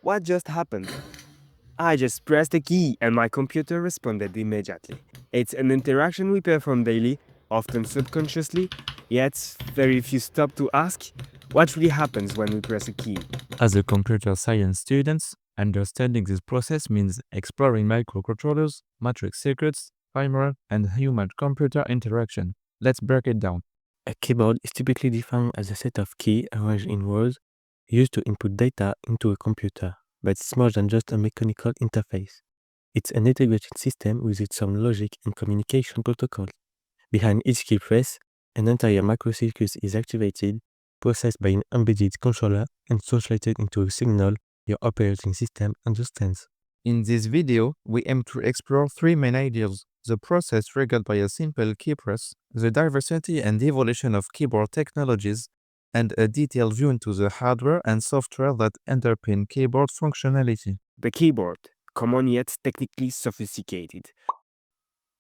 What just happened? I just pressed a key and my computer responded immediately. It's an interaction we perform daily, often subconsciously, yet very few stop to ask what really happens when we press a key. As a computer science student, understanding this process means exploring microcontrollers, matrix circuits, firmware, and human-computer interaction. Let's break it down. A keyboard is typically defined as a set of keys arranged in rows used to input data into a computer, but it's more than just a mechanical interface. It's an integrated system with its own logic and communication protocols. Behind each key press, an entire microcircuit is activated, processed by an embedded controller, and translated into a signal your operating system understands. In this video, we aim to explore three main ideas: the process triggered by a simple key press, the diversity and evolution of keyboard technologies, and a detailed view into the hardware and software that underpin keyboard functionality. The keyboard, common yet technically sophisticated.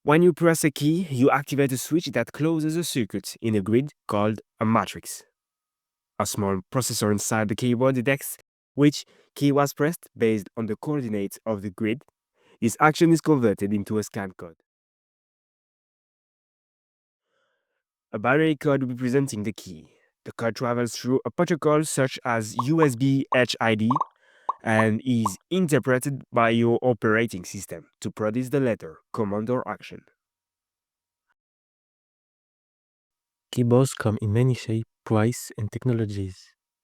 When you press a key, you activate a switch that closes a circuit in a grid called a matrix. A small processor inside the keyboard detects which key was pressed based on the coordinates of the grid. This action is converted into a scan code. A binary code representing the key. The code travels through a protocol such as USB HID and is interpreted by your operating system to produce the letter, command, or action. Keyboards come in many shapes, price, and technologies.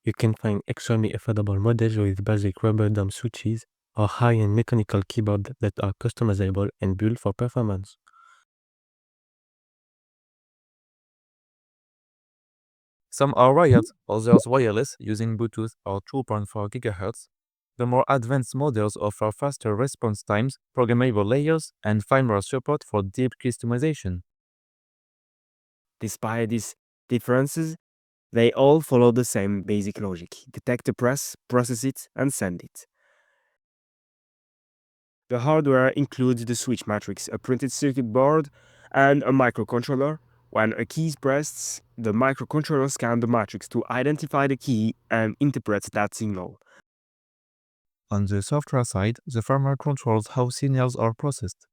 You can find extremely affordable models with basic rubber dome switches or high-end mechanical keyboards that are customizable and built for performance. Some are wired, others wireless, using Bluetooth or 2.4 GHz. The more advanced models offer faster response times, programmable layers, and firmware support for deep customization. Despite these differences, they all follow the same basic logic: detect a press, process it, and send it. The hardware includes the switch matrix, a printed circuit board, and a microcontroller. When a key is pressed, the microcontroller scans the matrix to identify the key and interprets that signal. On the software side, the firmware controls how signals are processed.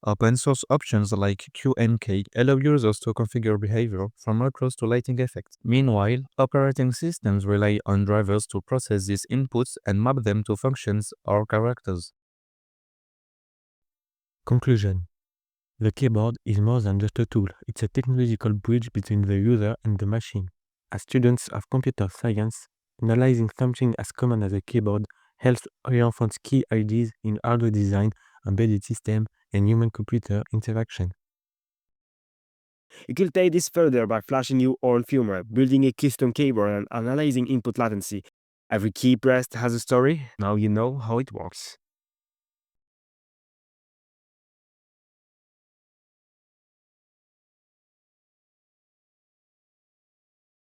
Open source options like QMK allow users to configure behavior from macros to lighting effects. Meanwhile, operating systems rely on drivers to process these inputs and map them to functions or characters. Conclusion: the keyboard is more than just a tool, it's a technological bridge between the user and the machine. As students of computer science, analyzing something as common as a keyboard helps reinforce key ideas in hardware design, embedded system, and human-computer interaction. You could take this further by flashing your own firmware, building a custom keyboard, and analyzing input latency. Every key pressed has a story. Now you know how it works.